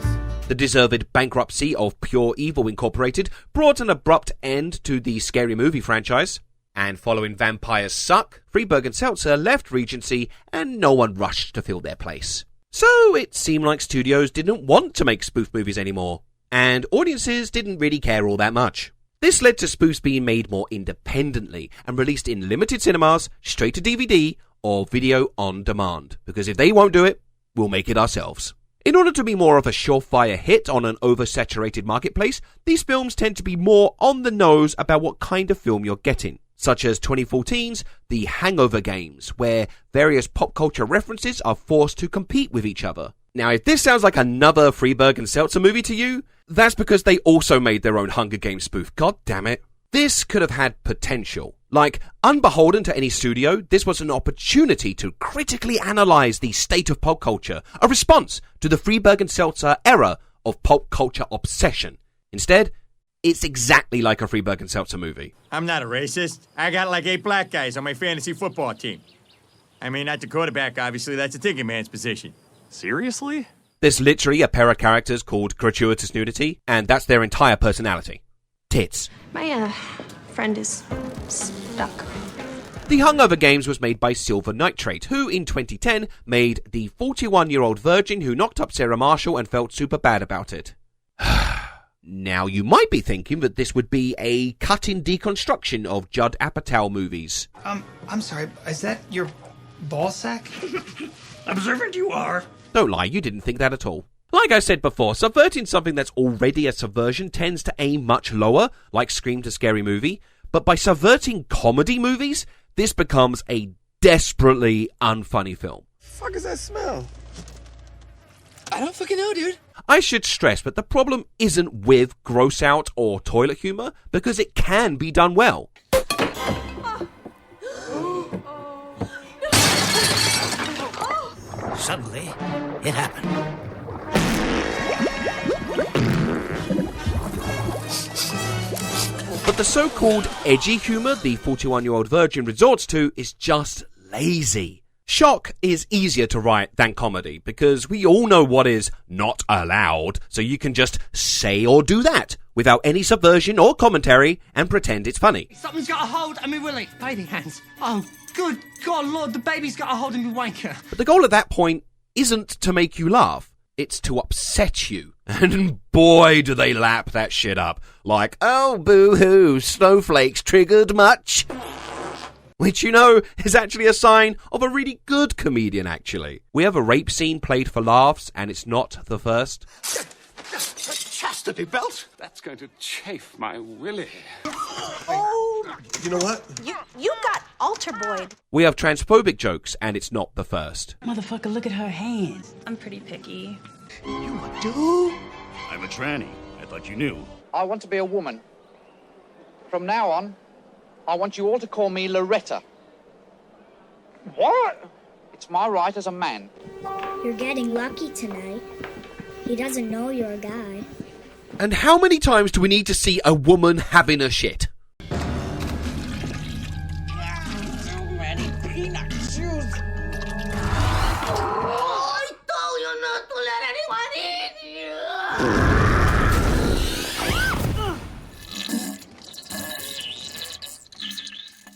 The deserved bankruptcy of Pure Evil Incorporated brought an abrupt end to the Scary Movie franchise. And following Vampires Suck, FRIEDBERG and SELTZER left Regency and no one rushed to fill their place. So it seemed like studios didn't want to make spoof movies anymore, and audiences didn't really care all that much. This led to spoofs being made more independently and released in limited cinemas, straight to DVD, or video on demand, because if they won't do it, we'll make it ourselves. In order to be more of a surefire hit on an oversaturated marketplace, these films tend to be more on the nose about what kind of film you're getting, such as 2014's The Hangover Games, where various pop culture references are forced to compete with each other. Now, if this sounds like another FRIEDBERG and SELTZER movie to you, that's because they also made their own Hunger Games spoof. God damn it. This could have had potential. Like, unbeholden to any studio, this was an opportunity to critically analyze the state of pop culture, a response to the FRIEDBERG and SELTZER era of pop culture obsession. Instead, it's exactly like a FRIEDBERG and SELTZER movie. I'm not a racist. I got like 8 black guys on my fantasy football team. I mean, not the quarterback, obviously. That's a ticket man's position. Seriously? There's literally a pair of characters called gratuitous nudity, and that's their entire personality. tits. My, friend is stuck. The Hungover Games was made by Silver Nitrate, who in 2010 made The 41-Year-Old Virgin Who Knocked Up Sarah Marshall and Felt Super Bad About It. Now, you might be thinking that this would be a cut-in deconstruction of Judd Apatow movies. I'm sorry, is that your ball sack? Observant you are. Don't lie, you didn't think that at all. Like I said before, subverting something that's already a subversion tends to aim much lower, like Scream to Scary Movie, but by subverting comedy movies, this becomes a desperately unfunny film. Fuck is that smell? I don't fucking know, dude. I should stress that the problem isn't with gross out or toilet humor, because it can be done well. Suddenly, it happened. But the so-called edgy humor the 41-Year-Old Virgin resorts to is just lazy. Shock is easier to write than comedy, because we all know what is not allowed, so you can just say or do that, without any subversion or commentary, and pretend it's funny. Something's got a hold on me willy. Baby hands. Oh, good God, Lord, the baby's got a hold on me wanker. But the goal at that point isn't to make you laugh, it's to upset you. And boy, do they lap that shit up. Like, oh, boo-hoo, snowflakes triggered much? Which, you know, is actually a sign of a really good comedian, actually. We have a rape scene played for laughs, and it's not the first. Chastity belt? That's going to chafe my willy. Oh! You know what? You got altar boyed. We have transphobic jokes, and it's not the first. Motherfucker, look at her hands. I'm pretty picky. You a dude? I'm a tranny. I thought you knew. I want to be a woman. From now on, I want you all to call me Loretta. What? It's my right as a man. You're getting lucky tonight. He doesn't know you're a guy. And how many times do we need to see a woman having a shit? Too many peanut shoes. I told you not to let anyone in you.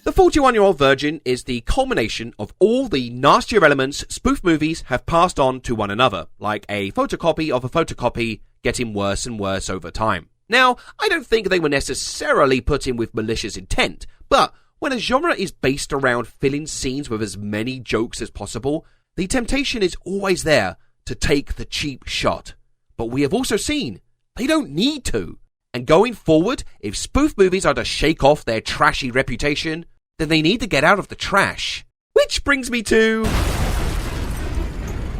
The 41-Year-Old Virgin is the culmination of all the nastier elements spoof movies have passed on to one another, like a photocopy of a photocopy getting worse and worse over time. Now, I don't think they were necessarily put in with malicious intent, but when a genre is based around filling scenes with as many jokes as possible, the temptation is always there to take the cheap shot. But we have also seen they don't need to. And going forward, if spoof movies are to shake off their trashy reputation, then they need to get out of the trash. Which brings me to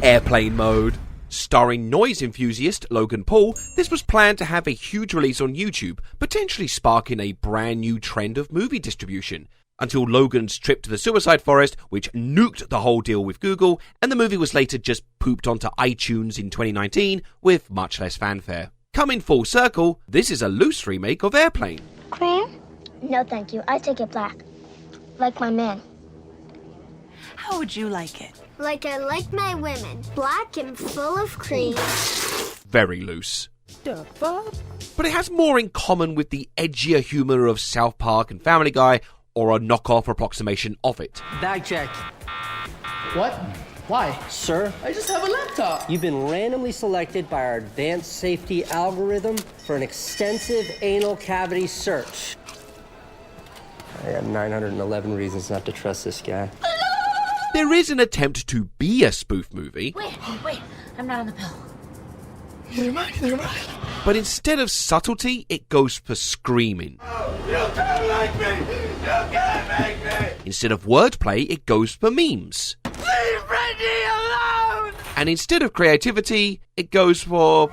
Airplane Mode. Starring noise enthusiast Logan Paul, this was planned to have a huge release on YouTube, potentially sparking a brand new trend of movie distribution, until Logan's trip to the suicide forest, which nuked the whole deal with Google, and the movie was later just pooped onto iTunes in 2019 with much less fanfare. Coming full circle, this is a loose remake of Airplane. Cream? No, thank you. I take it black. Like my man. How would you like it? Like I like my women. Black and full of cream. Very loose. The fuck? But it has more in common with the edgier humour of South Park and Family Guy, or a knockoff approximation of it. Bag check. What? Why? Sir? I just have a laptop. You've been randomly selected by our advanced safety algorithm for an extensive anal cavity search. I have 911 reasons not to trust this guy. There is an attempt to be a spoof movie. Wait, I'm not on the pill. Never mind. But instead of subtlety, it goes for screaming. You can't make me! You can't make me! Instead of wordplay, it goes for memes. Leave Reggie alone! And instead of creativity, it goes for...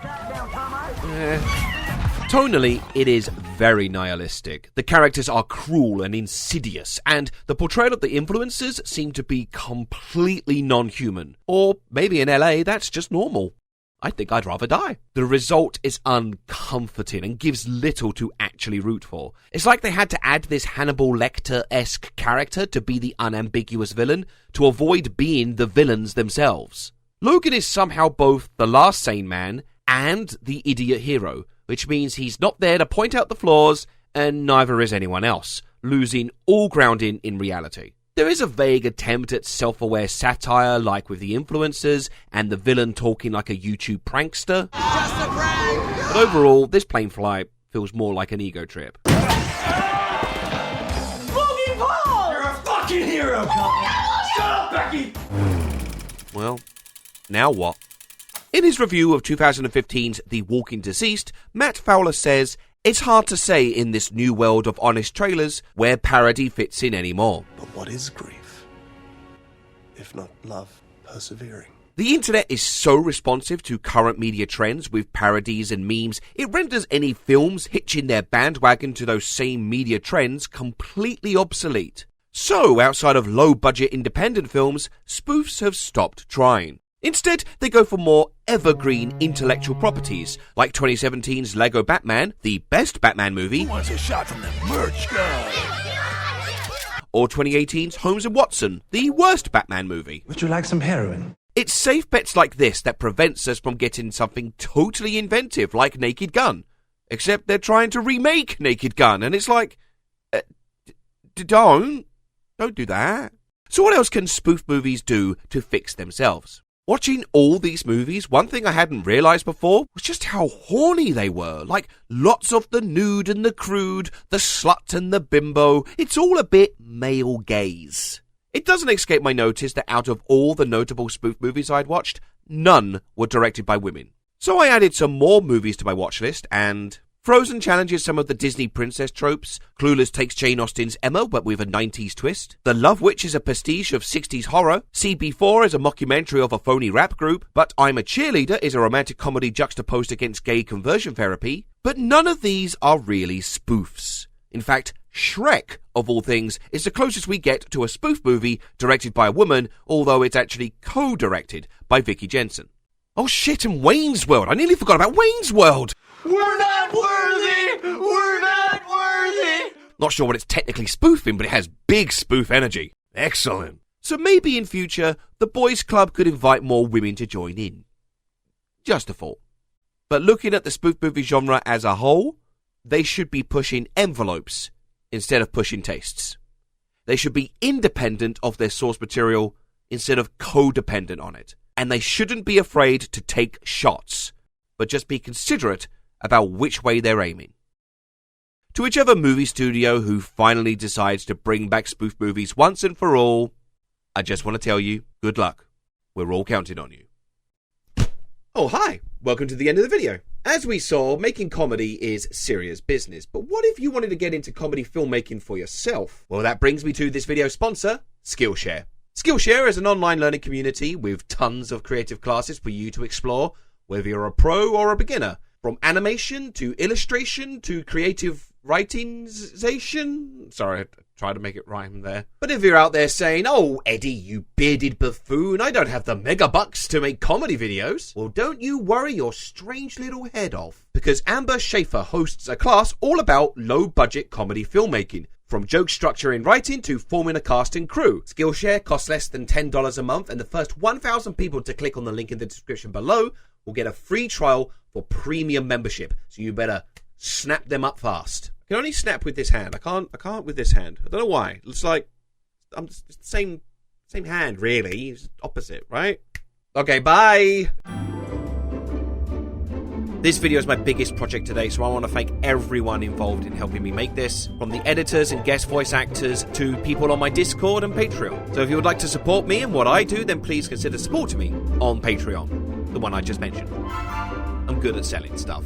Tonally, it is very nihilistic. The characters are cruel and insidious, and the portrayal of the influencers seem to be completely non-human. Or maybe in LA, that's just normal. I think I'd rather die. The result is uncomforting and gives little to actually root for. It's like they had to add this Hannibal Lecter-esque character to be the unambiguous villain to avoid being the villains themselves. Logan is somehow both the last sane man and the idiot hero, which means he's not there to point out the flaws and neither is anyone else, losing all grounding in reality. There is a vague attempt at self-aware satire, like with the influencers and the villain talking like a YouTube prankster. Just a prank! But overall, this plane flight feels more like an ego trip. Boogie Paul! You're a fucking hero, Shut up, Becky! Well, now what? In his review of 2015's The Walking Deceased, Matt Fowler says, "It's hard to say in this new world of honest trailers where parody fits in anymore. But what is grief, if not love persevering?" The internet is so responsive to current media trends with parodies and memes, it renders any films hitching their bandwagon to those same media trends completely obsolete. So, outside of low-budget independent films, spoofs have stopped trying. Instead, they go for more evergreen intellectual properties, like 2017's Lego Batman, the best Batman movie, Who wants a shot from the merch guy? or 2018's Holmes & Watson, the worst Batman movie. Would you like some heroin? It's safe bets like this that prevents us from getting something totally inventive like Naked Gun. Except they're trying to remake Naked Gun, and it's like, don't do that. So what else can spoof movies do to fix themselves? Watching all these movies, one thing I hadn't realised before was just how horny they were. Like, lots of the nude and the crude, the slut and the bimbo. It's all a bit male gaze. It doesn't escape my notice that out of all the notable spoof movies I'd watched, none were directed by women. So I added some more movies to my watch list, and Frozen challenges some of the Disney princess tropes. Clueless takes Jane Austen's Emma, but with a 90s twist. The Love Witch is a pastiche of 60s horror. CB4 is a mockumentary of a phony rap group. But I'm a Cheerleader is a romantic comedy juxtaposed against gay conversion therapy. But none of these are really spoofs. In fact, Shrek, of all things, is the closest we get to a spoof movie directed by a woman, although it's actually co-directed by Vicky Jensen. Oh shit, and Wayne's World! I nearly forgot about Wayne's World! We're not worthy! We're not worthy! Not sure what it's technically spoofing, but it has big spoof energy. Excellent. So maybe in future, the boys' club could invite more women to join in. Just a thought. But looking at the spoof movie genre as a whole, they should be pushing envelopes instead of pushing tastes. They should be independent of their source material instead of codependent on it. And they shouldn't be afraid to take shots, but just be considerate about which way they're aiming. To whichever movie studio who finally decides to bring back spoof movies once and for all, I just want to tell you, good luck. We're all counting on you. Oh, hi. Welcome to the end of the video. As we saw, making comedy is serious business, but what if you wanted to get into comedy filmmaking for yourself? Well, that brings me to this video's sponsor, Skillshare. Skillshare is an online learning community with tons of creative classes for you to explore, whether you're a pro or a beginner. From animation to illustration to creative writingization. Sorry, I tried to make it rhyme there. But if you're out there saying, "Oh, Eddie, you bearded buffoon, I don't have the mega bucks to make comedy videos," well, don't you worry your strange little head off, because Amber Schaefer hosts a class all about low-budget comedy filmmaking. From joke structure in writing to forming a cast and crew. Skillshare costs less than $10 a month, and the first 1,000 people to click on the link in the description below will get a free trial for premium membership. So you better snap them up fast. I can only snap with this hand. I can't with this hand. I don't know why. It's like it's the same hand, really. It's opposite, right? Okay, bye. This video is my biggest project today, so I want to thank everyone involved in helping me make this, from the editors and guest voice actors to people on my Discord and Patreon. So if you would like to support me and what I do, then please consider supporting me on Patreon, the one I just mentioned. I'm good at selling stuff.